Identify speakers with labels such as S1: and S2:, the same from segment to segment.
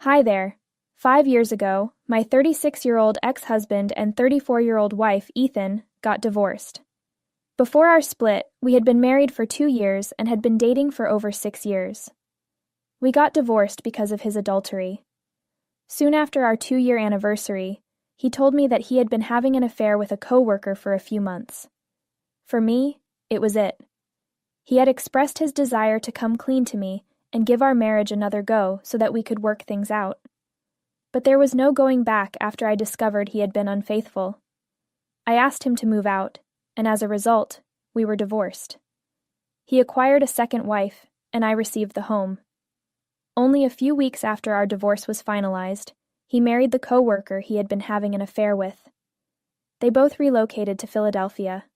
S1: Hi there. 5 years ago, my 36-year-old ex-husband and 34-year-old wife, Ethan, got divorced. Before our split, we had been married for 2 years and had been dating for over 6 years. We got divorced because of his adultery. Soon after our 2-year anniversary, he told me that he had been having an affair with a coworker for a few months. For me, it was it. He had expressed his desire to come clean to me and give our marriage another go so that we could work things out. But there was no going back after I discovered he had been unfaithful. I asked him to move out, and as a result, we were divorced. He acquired a second wife, and I received the home. Only a few weeks after our divorce was finalized, he married the coworker he had been having an affair with. They both relocated to Philadelphia.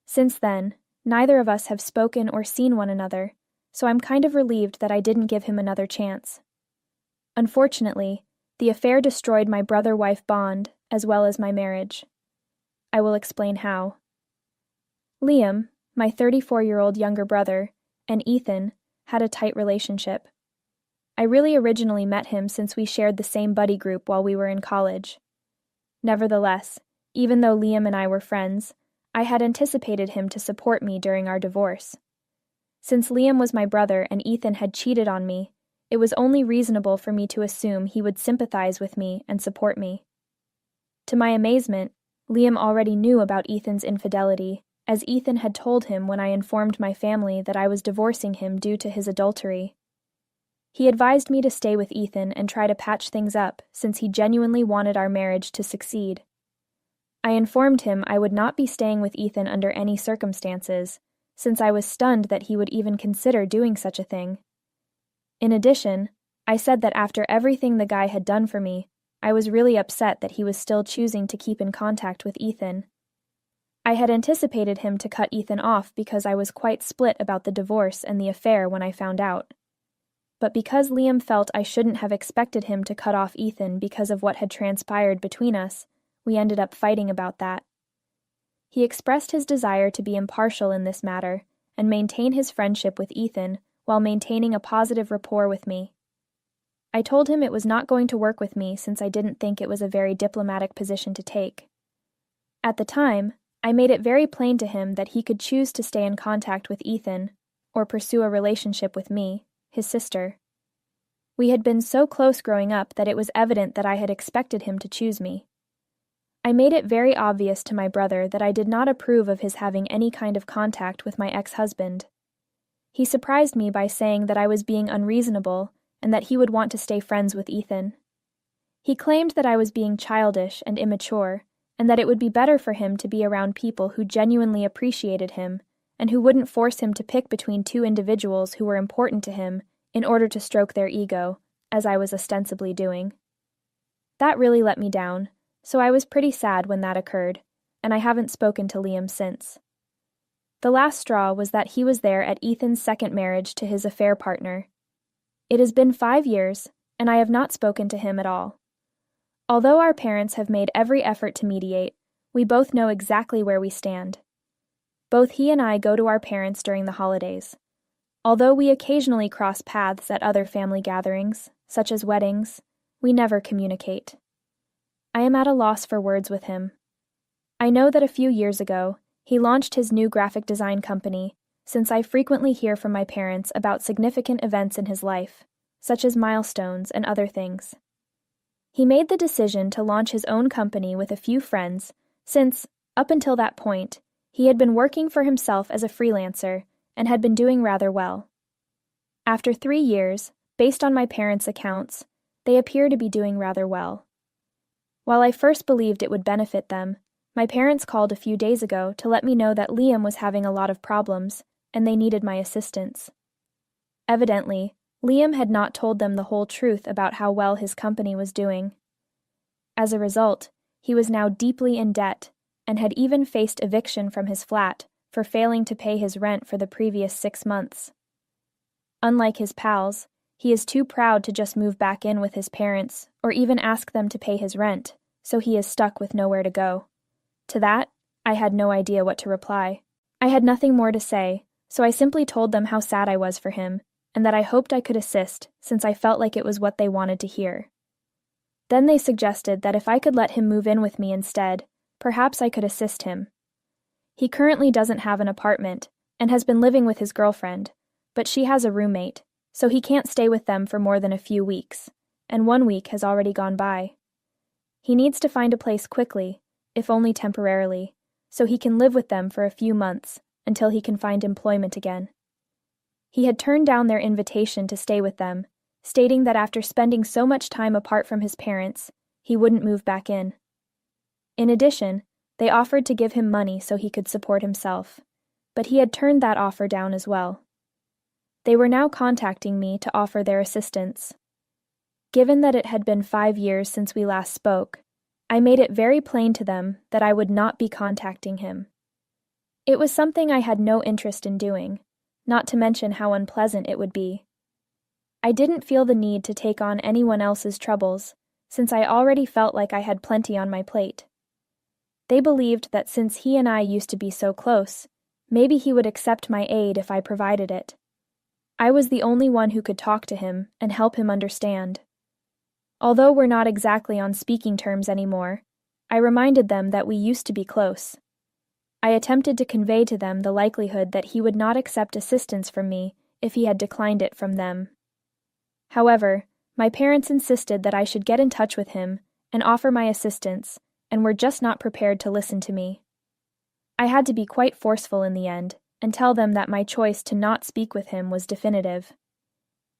S1: Since then, neither of us have spoken or seen one another, so I'm kind of relieved that I didn't give him another chance. Unfortunately, the affair destroyed my brother-wife bond as well as my marriage. I will explain how. Liam, my 34-year-old younger brother, and Ethan had a tight relationship. I really originally met him since we shared the same buddy group while we were in college. Nevertheless, even though Liam and I were friends, I had anticipated him to support me during our divorce. Since Liam was my brother and Ethan had cheated on me, it was only reasonable for me to assume he would sympathize with me and support me. To my amazement, Liam already knew about Ethan's infidelity, as Ethan had told him when I informed my family that I was divorcing him due to his adultery. He advised me to stay with Ethan and try to patch things up since he genuinely wanted our marriage to succeed. I informed him I would not be staying with Ethan under any circumstances, since I was stunned that he would even consider doing such a thing. In addition, I said that after everything the guy had done for me, I was really upset that he was still choosing to keep in contact with Ethan. I had anticipated him to cut Ethan off because I was quite split about the divorce and the affair when I found out. But because Liam felt I shouldn't have expected him to cut off Ethan because of what had transpired between us, we ended up fighting about that. He expressed his desire to be impartial in this matter and maintain his friendship with Ethan while maintaining a positive rapport with me. I told him it was not going to work with me since I didn't think it was a very diplomatic position to take. At the time, I made it very plain to him that he could choose to stay in contact with Ethan or pursue a relationship with me, his sister. We had been so close growing up that it was evident that I had expected him to choose me. I made it very obvious to my brother that I did not approve of his having any kind of contact with my ex-husband. He surprised me by saying that I was being unreasonable and that he would want to stay friends with Ethan. He claimed that I was being childish and immature, and that it would be better for him to be around people who genuinely appreciated him and who wouldn't force him to pick between two individuals who were important to him in order to stroke their ego, as I was ostensibly doing. That really let me down, so I was pretty sad when that occurred, and I haven't spoken to Liam since. The last straw was that he was there at Ethan's second marriage to his affair partner. It has been 5 years, and I have not spoken to him at all. Although our parents have made every effort to mediate, we both know exactly where we stand. Both he and I go to our parents during the holidays. Although we occasionally cross paths at other family gatherings, such as weddings, we never communicate. I am at a loss for words with him. I know that a few years ago, he launched his new graphic design company, since I frequently hear from my parents about significant events in his life, such as milestones and other things. He made the decision to launch his own company with a few friends, since, up until that point, he had been working for himself as a freelancer and had been doing rather well. After 3 years, based on my parents' accounts, they appear to be doing rather well. While I first believed it would benefit them, my parents called a few days ago to let me know that Liam was having a lot of problems, and they needed my assistance. Evidently, Liam had not told them the whole truth about how well his company was doing. As a result, he was now deeply in debt, and had even faced eviction from his flat for failing to pay his rent for the previous 6 months. Unlike his pals, he is too proud to just move back in with his parents or even ask them to pay his rent, so he is stuck with nowhere to go. To that, I had no idea what to reply. I had nothing more to say, so I simply told them how sad I was for him, and that I hoped I could assist since I felt like it was what they wanted to hear. Then they suggested that if I could let him move in with me instead, perhaps I could assist him. He currently doesn't have an apartment and has been living with his girlfriend, but she has a roommate, so he can't stay with them for more than a few weeks, and 1 week has already gone by. He needs to find a place quickly, if only temporarily, so he can live with them for a few months until he can find employment again. He had turned down their invitation to stay with them, stating that after spending so much time apart from his parents, he wouldn't move back in. In addition, they offered to give him money so he could support himself, but he had turned that offer down as well. They were now contacting me to offer their assistance. Given that it had been 5 years since we last spoke, I made it very plain to them that I would not be contacting him. It was something I had no interest in doing, not to mention how unpleasant it would be. I didn't feel the need to take on anyone else's troubles, since I already felt like I had plenty on my plate. They believed that since he and I used to be so close, maybe he would accept my aid if I provided it. I was the only one who could talk to him and help him understand. Although we're not exactly on speaking terms anymore, I reminded them that we used to be close. I attempted to convey to them the likelihood that he would not accept assistance from me if he had declined it from them. However, my parents insisted that I should get in touch with him and offer my assistance, and were just not prepared to listen to me. I had to be quite forceful in the end and tell them that my choice to not speak with him was definitive.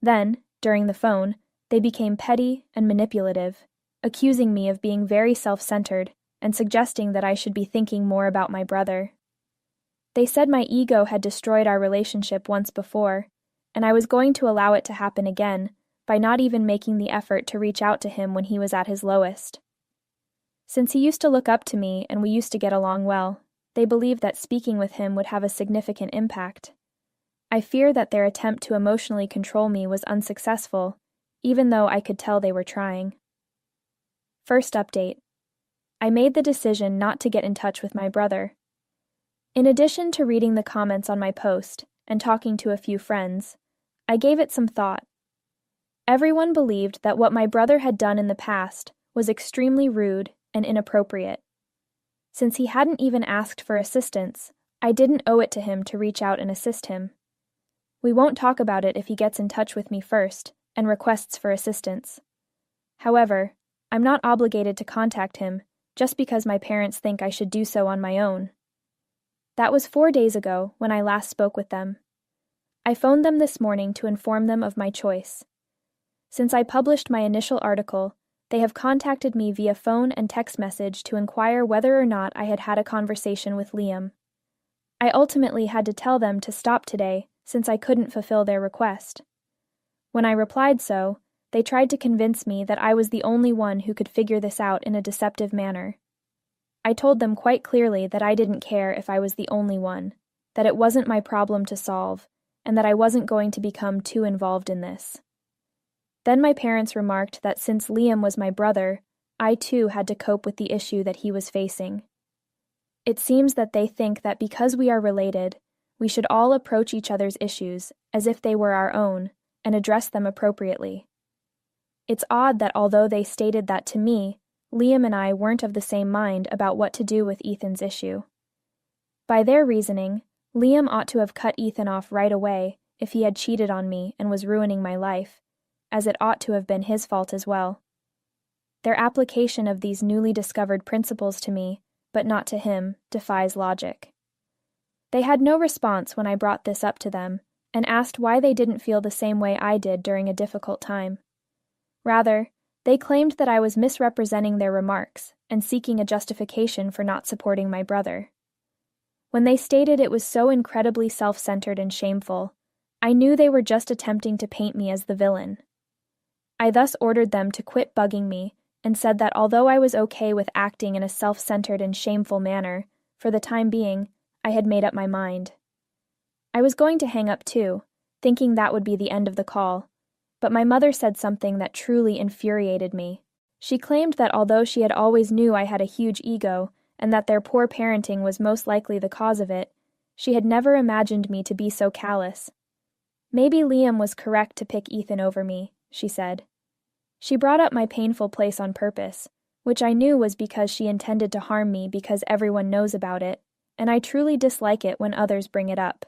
S1: Then, during the phone, they became petty and manipulative, accusing me of being very self-centered and suggesting that I should be thinking more about my brother. They said my ego had destroyed our relationship once before, and I was going to allow it to happen again by not even making the effort to reach out to him when he was at his lowest. Since he used to look up to me and we used to get along well, they believed that speaking with him would have a significant impact. I fear that their attempt to emotionally control me was unsuccessful, even though I could tell they were trying. First update. I made the decision not to get in touch with my brother. In addition to reading the comments on my post and talking to a few friends, I gave it some thought. Everyone believed that what my brother had done in the past was extremely rude and inappropriate. Since he hadn't even asked for assistance, I didn't owe it to him to reach out and assist him. We won't talk about it if he gets in touch with me first and requests for assistance. However, I'm not obligated to contact him just because my parents think I should do so on my own. That was 4 days ago when I last spoke with them. I phoned them this morning to inform them of my choice. Since I published my initial article, they have contacted me via phone and text message to inquire whether or not I had had a conversation with Liam. I ultimately had to tell them to stop today since I couldn't fulfill their request. When I replied so, they tried to convince me that I was the only one who could figure this out in a deceptive manner. I told them quite clearly that I didn't care if I was the only one, that it wasn't my problem to solve, and that I wasn't going to become too involved in this. Then my parents remarked that since Liam was my brother, I too had to cope with the issue that he was facing. It seems that they think that because we are related, we should all approach each other's issues as if they were our own and address them appropriately. It's odd that although they stated that to me, Liam and I weren't of the same mind about what to do with Ethan's issue. By their reasoning, Liam ought to have cut Ethan off right away if he had cheated on me and was ruining my life, as it ought to have been his fault as well. Their application of these newly discovered principles to me, but not to him, defies logic. They had no response when I brought this up to them, and asked why they didn't feel the same way I did during a difficult time. Rather, they claimed that I was misrepresenting their remarks and seeking a justification for not supporting my brother. When they stated it was so incredibly self-centered and shameful, I knew they were just attempting to paint me as the villain. I thus ordered them to quit bugging me and said that although I was okay with acting in a self-centered and shameful manner, for the time being, I had made up my mind. I was going to hang up too, thinking that would be the end of the call, but my mother said something that truly infuriated me. She claimed that although she had always knew I had a huge ego and that their poor parenting was most likely the cause of it, she had never imagined me to be so callous. Maybe Liam was correct to pick Ethan over me, she said. She brought up my painful place on purpose, which I knew was because she intended to harm me because everyone knows about it, and I truly dislike it when others bring it up.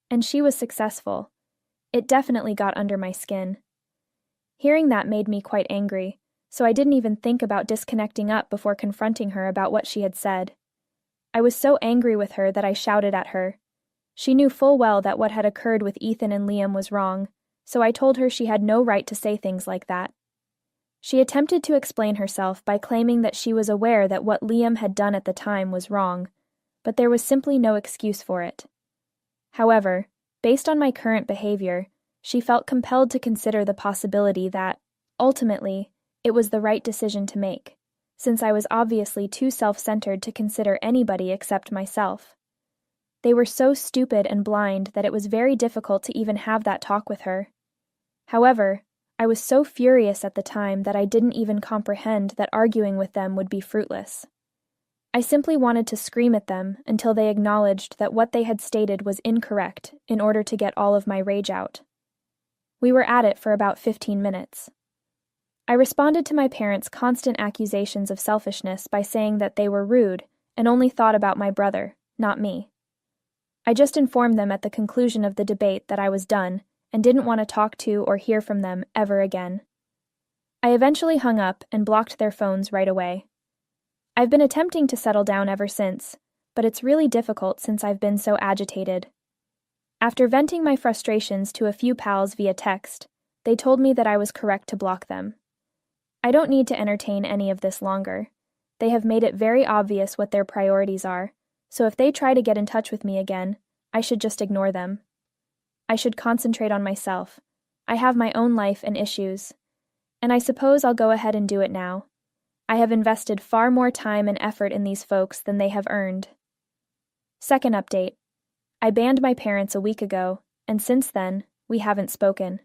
S1: And she was successful. It definitely got under my skin. Hearing that made me quite angry, so I didn't even think about disconnecting up before confronting her about what she had said. I was so angry with her that I shouted at her. She knew full well that what had occurred with Ethan and Liam was wrong, so I told her she had no right to say things like that. She attempted to explain herself by claiming that she was aware that what Liam had done at the time was wrong, but there was simply no excuse for it. However, based on my current behavior, she felt compelled to consider the possibility that, ultimately, it was the right decision to make, since I was obviously too self-centered to consider anybody except myself. They were so stupid and blind that it was very difficult to even have that talk with her. However, I was so furious at the time that I didn't even comprehend that arguing with them would be fruitless. I simply wanted to scream at them until they acknowledged that what they had stated was incorrect in order to get all of my rage out. We were at it for about 15 minutes. I responded to my parents' constant accusations of selfishness by saying that they were rude and only thought about my brother, not me. I just informed them at the conclusion of the debate that I was done and didn't want to talk to or hear from them ever again. I eventually hung up and blocked their phones right away. I've been attempting to settle down ever since, but it's really difficult since I've been so agitated. After venting my frustrations to a few pals via text, they told me that I was correct to block them. I don't need to entertain any of this longer. They have made it very obvious what their priorities are, so if they try to get in touch with me again, I should just ignore them. I should concentrate on myself. I have my own life and issues. And I suppose I'll go ahead and do it now. I have invested far more time and effort in these folks than they have earned. Second update. I banned my parents a week ago, and since then, we haven't spoken.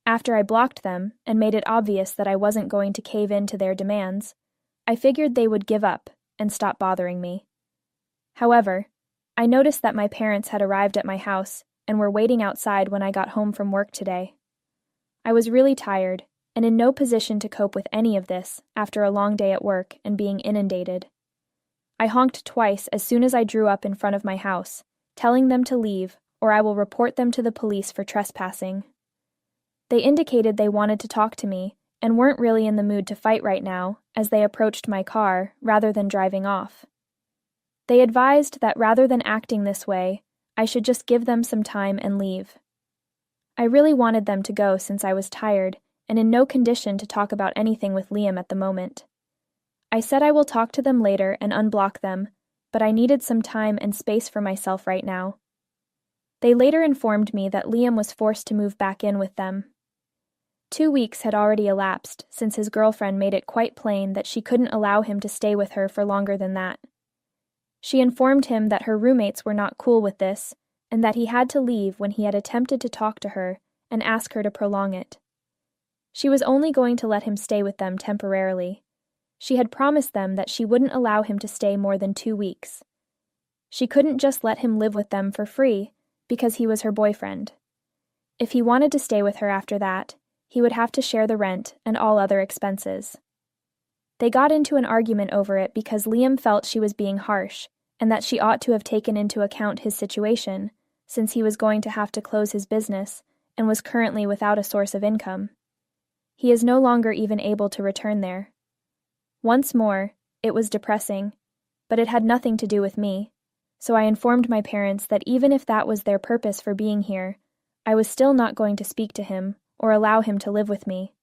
S1: After I blocked them and made it obvious that I wasn't going to cave in to their demands, I figured they would give up and stop bothering me. However, I noticed that my parents had arrived at my house and were waiting outside when I got home from work today. I was really tired and in no position to cope with any of this after a long day at work and being inundated. I honked twice as soon as I drew up in front of my house, telling them to leave or I will report them to the police for trespassing. They indicated they wanted to talk to me and weren't really in the mood to fight right now as they approached my car rather than driving off. They advised that rather than acting this way, I should just give them some time and leave. I really wanted them to go since I was tired and in no condition to talk about anything with Liam at the moment. I said I will talk to them later and unblock them, but I needed some time and space for myself right now. They later informed me that Liam was forced to move back in with them. 2 weeks had already elapsed since his girlfriend made it quite plain that she couldn't allow him to stay with her for longer than that. She informed him that her roommates were not cool with this, and that he had to leave when he had attempted to talk to her and ask her to prolong it. She was only going to let him stay with them temporarily. She had promised them that she wouldn't allow him to stay more than 2 weeks. She couldn't just let him live with them for free, because he was her boyfriend. If he wanted to stay with her after that, he would have to share the rent and all other expenses. They got into an argument over it because Liam felt she was being harsh and that she ought to have taken into account his situation, since he was going to have to close his business and was currently without a source of income. He is no longer even able to return there. Once more, it was depressing, but it had nothing to do with me, so I informed my parents that even if that was their purpose for being here, I was still not going to speak to him or allow him to live with me.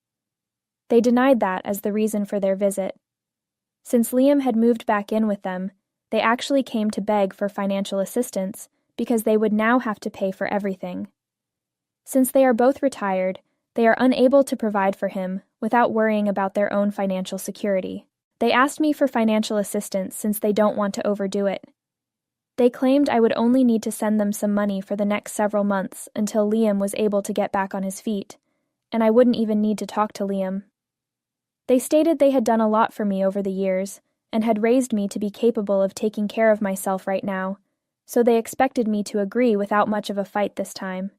S1: They denied that as the reason for their visit. Since Liam had moved back in with them, they actually came to beg for financial assistance because they would now have to pay for everything. Since they are both retired, they are unable to provide for him without worrying about their own financial security. They asked me for financial assistance since they don't want to overdo it. They claimed I would only need to send them some money for the next several months until Liam was able to get back on his feet, and I wouldn't even need to talk to Liam. They stated they had done a lot for me over the years and had raised me to be capable of taking care of myself right now, so they expected me to agree without much of a fight this time.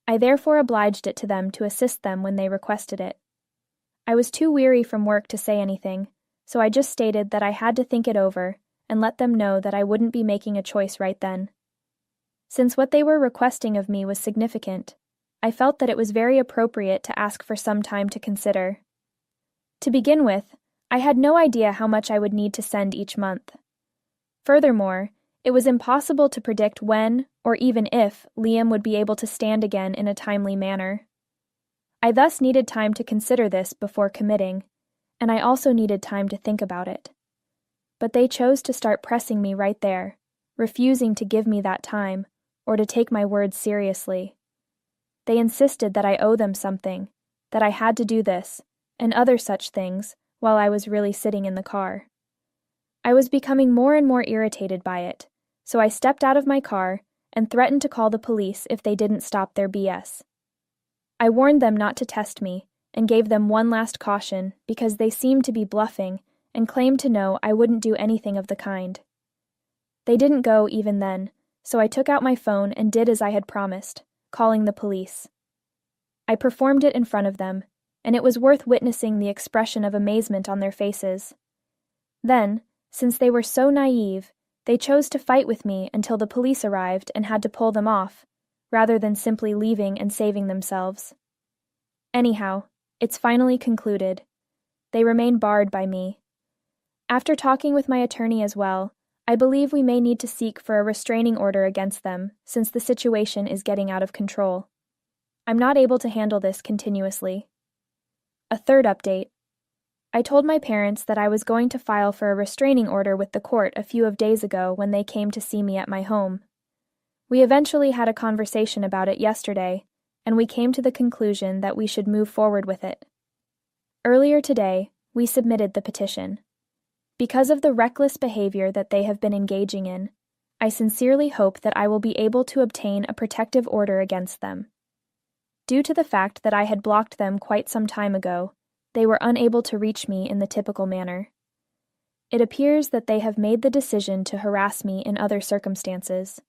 S1: I therefore obliged it to them to assist them when they requested it. I was too weary from work to say anything, so I just stated that I had to think it over and let them know that I wouldn't be making a choice right then. Since what they were requesting of me was significant, I felt that it was very appropriate to ask for some time to consider. To begin with, I had no idea how much I would need to send each month. Furthermore, it was impossible to predict when, or even if, Liam would be able to stand again in a timely manner. I thus needed time to consider this before committing, and I also needed time to think about it. But they chose to start pressing me right there, refusing to give me that time, or to take my words seriously. They insisted that I owe them something, that I had to do this, and other such things, while I was really sitting in the car. I was becoming more and more irritated by it, so I stepped out of my car and threatened to call the police if they didn't stop their BS. I warned them not to test me, and gave them one last caution because they seemed to be bluffing and claimed to know I wouldn't do anything of the kind. They didn't go even then, so I took out my phone and did as I had promised, calling the police. I performed it in front of them, and it was worth witnessing the expression of amazement on their faces. Then, since they were so naive, they chose to fight with me until the police arrived and had to pull them off, rather than simply leaving and saving themselves. Anyhow, it's finally concluded. They remain barred by me. After talking with my attorney as well, I believe we may need to seek for a restraining order against them since the situation is getting out of control. I'm not able to handle this continuously. A third update. I told my parents that I was going to file for a restraining order with the court a few days ago when they came to see me at my home. We eventually had a conversation about it yesterday, and we came to the conclusion that we should move forward with it. Earlier today, we submitted the petition. Because of the reckless behavior that they have been engaging in, I sincerely hope that I will be able to obtain a protective order against them. Due to the fact that I had blocked them quite some time ago, they were unable to reach me in the typical manner. It appears that they have made the decision to harass me in other circumstances.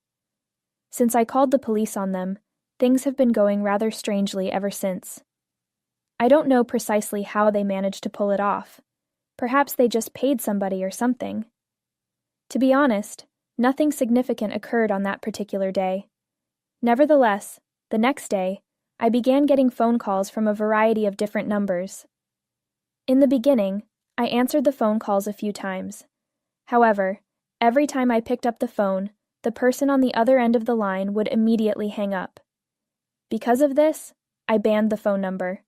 S1: Since I called the police on them, things have been going rather strangely ever since. I don't know precisely how they managed to pull it off. Perhaps they just paid somebody or something. To be honest, nothing significant occurred on that particular day. Nevertheless, the next day, I began getting phone calls from a variety of different numbers. In the beginning, I answered the phone calls a few times. However, every time I picked up the phone, the person on the other end of the line would immediately hang up. Because of this, I banned the phone number.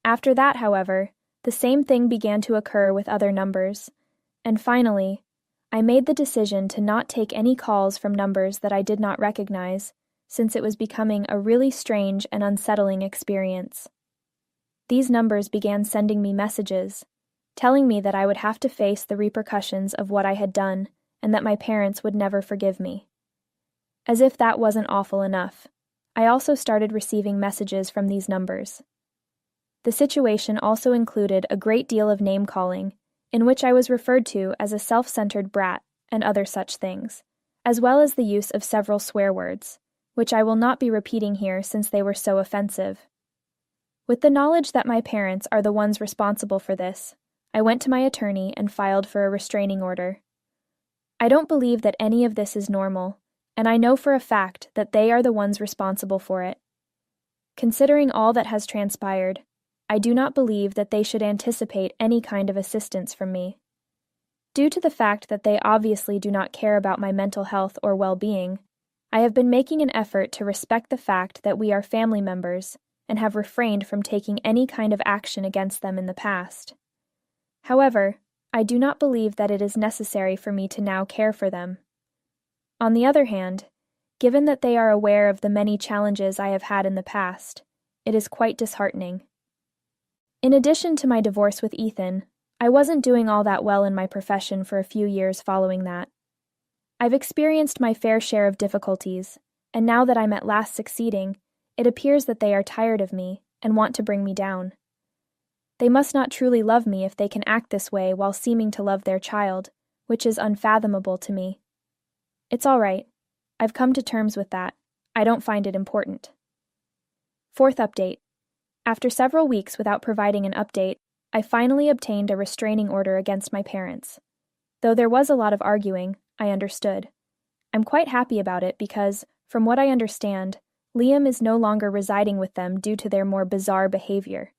S1: After that, however, the same thing began to occur with other numbers, and finally, I made the decision to not take any calls from numbers that I did not recognize, since it was becoming a really strange and unsettling experience. These numbers began sending me messages, telling me that I would have to face the repercussions of what I had done and that my parents would never forgive me. As if that wasn't awful enough, I also started receiving messages from these numbers. The situation also included a great deal of name-calling, in which I was referred to as a self-centered brat and other such things, as well as the use of several swear words, which I will not be repeating here since they were so offensive. With the knowledge that my parents are the ones responsible for this, I went to my attorney and filed for a restraining order. I don't believe that any of this is normal, and I know for a fact that they are the ones responsible for it. Considering all that has transpired, I do not believe that they should anticipate any kind of assistance from me. Due to the fact that they obviously do not care about my mental health or well-being, I have been making an effort to respect the fact that we are family members and have refrained from taking any kind of action against them in the past. However, I do not believe that it is necessary for me to now care for them. On the other hand, given that they are aware of the many challenges I have had in the past, it is quite disheartening. In addition to my divorce with Ethan, I wasn't doing all that well in my profession for a few years following that. I've experienced my fair share of difficulties, and now that I'm at last succeeding, it appears that they are tired of me and want to bring me down. They must not truly love me if they can act this way while seeming to love their child, which is unfathomable to me. It's all right. I've come to terms with that. I don't find it important. Fourth update. After several weeks without providing an update, I finally obtained a restraining order against my parents. Though there was a lot of arguing, I understood. I'm quite happy about it because, from what I understand, Liam is no longer residing with them due to their more bizarre behavior.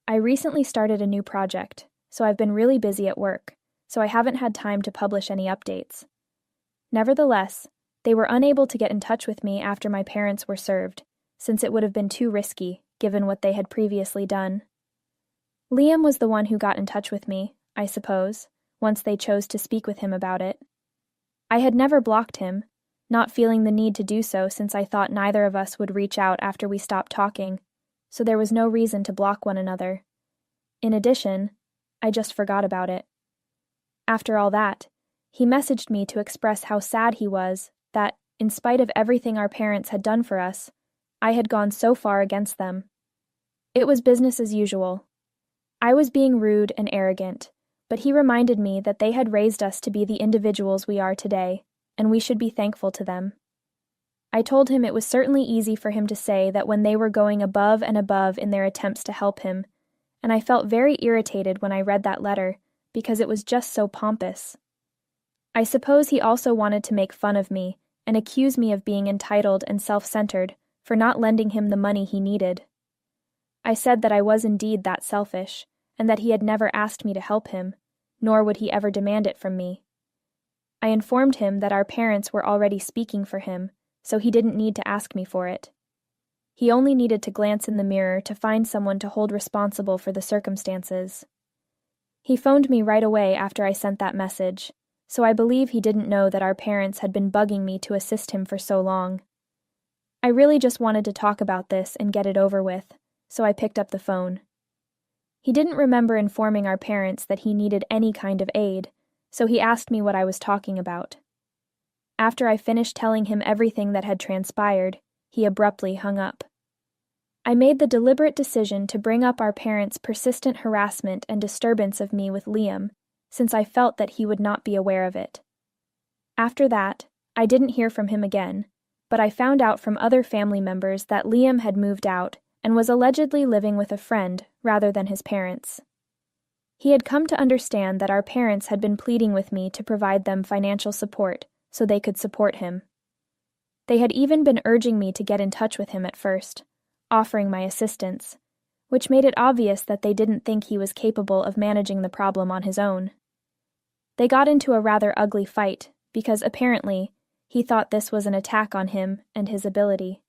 S1: I recently started a new project, so I've been really busy at work, so I haven't had time to publish any updates. Nevertheless, they were unable to get in touch with me after my parents were served, since it would have been too risky, given what they had previously done. Liam was the one who got in touch with me, I suppose, once they chose to speak with him about it. I had never blocked him, not feeling the need to do so since I thought neither of us would reach out after we stopped talking, so there was no reason to block one another. In addition, I just forgot about it. After all that, he messaged me to express how sad he was that, in spite of everything our parents had done for us, I had gone so far against them. It was business as usual. I was being rude and arrogant, but he reminded me that they had raised us to be the individuals we are today, and we should be thankful to them. I told him it was certainly easy for him to say that when they were going above and above in their attempts to help him, and I felt very irritated when I read that letter because it was just so pompous. I suppose he also wanted to make fun of me and accuse me of being entitled and self-centered for not lending him the money he needed. I said that I was indeed that selfish, and that he had never asked me to help him, nor would he ever demand it from me. I informed him that our parents were already speaking for him, so he didn't need to ask me for it. He only needed to glance in the mirror to find someone to hold responsible for the circumstances. He phoned me right away after I sent that message, so I believe he didn't know that our parents had been bugging me to assist him for so long. I really just wanted to talk about this and get it over with, so I picked up the phone. He didn't remember informing our parents that he needed any kind of aid, so he asked me what I was talking about. After I finished telling him everything that had transpired, he abruptly hung up. I made the deliberate decision to bring up our parents' persistent harassment and disturbance of me with Liam, since I felt that he would not be aware of it. After that, I didn't hear from him again, but I found out from other family members that Liam had moved out and was allegedly living with a friend rather than his parents. He had come to understand that our parents had been pleading with me to provide them financial support so they could support him. They had even been urging me to get in touch with him at first, offering my assistance, which made it obvious that they didn't think he was capable of managing the problem on his own. They got into a rather ugly fight because apparently he thought this was an attack on him and his ability.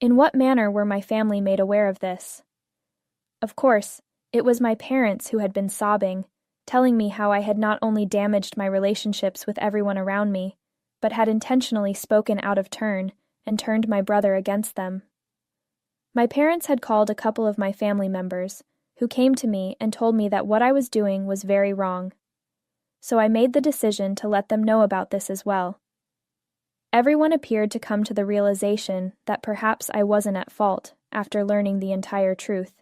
S1: In what manner were my family made aware of this? Of course, it was my parents who had been sobbing, telling me how I had not only damaged my relationships with everyone around me, but had intentionally spoken out of turn and turned my brother against them. My parents had called a couple of my family members, who came to me and told me that what I was doing was very wrong. So I made the decision to let them know about this as well. Everyone appeared to come to the realization that perhaps I wasn't at fault after learning the entire truth,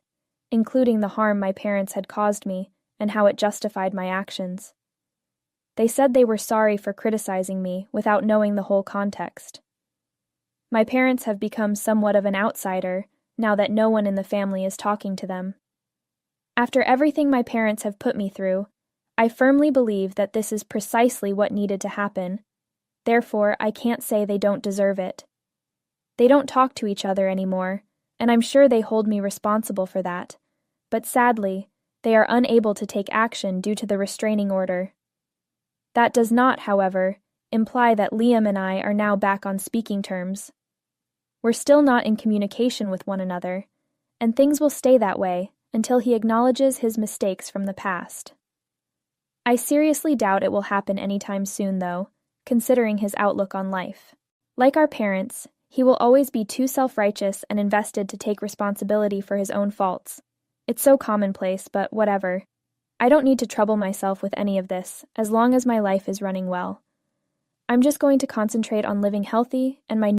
S1: including the harm my parents had caused me and how it justified my actions. They said they were sorry for criticizing me without knowing the whole context. My parents have become somewhat of an outsider now that no one in the family is talking to them. After everything my parents have put me through, I firmly believe that this is precisely what needed to happen. Therefore, I can't say they don't deserve it. They don't talk to each other anymore, and I'm sure they hold me responsible for that. But sadly, they are unable to take action due to the restraining order. That does not, however, imply that Liam and I are now back on speaking terms. We're still not in communication with one another, and things will stay that way until he acknowledges his mistakes from the past. I seriously doubt it will happen anytime soon, though, considering his outlook on life. Like our parents, he will always be too self-righteous and invested to take responsibility for his own faults. It's so commonplace, but whatever. I don't need to trouble myself with any of this, as long as my life is running well. I'm just going to concentrate on living healthy and my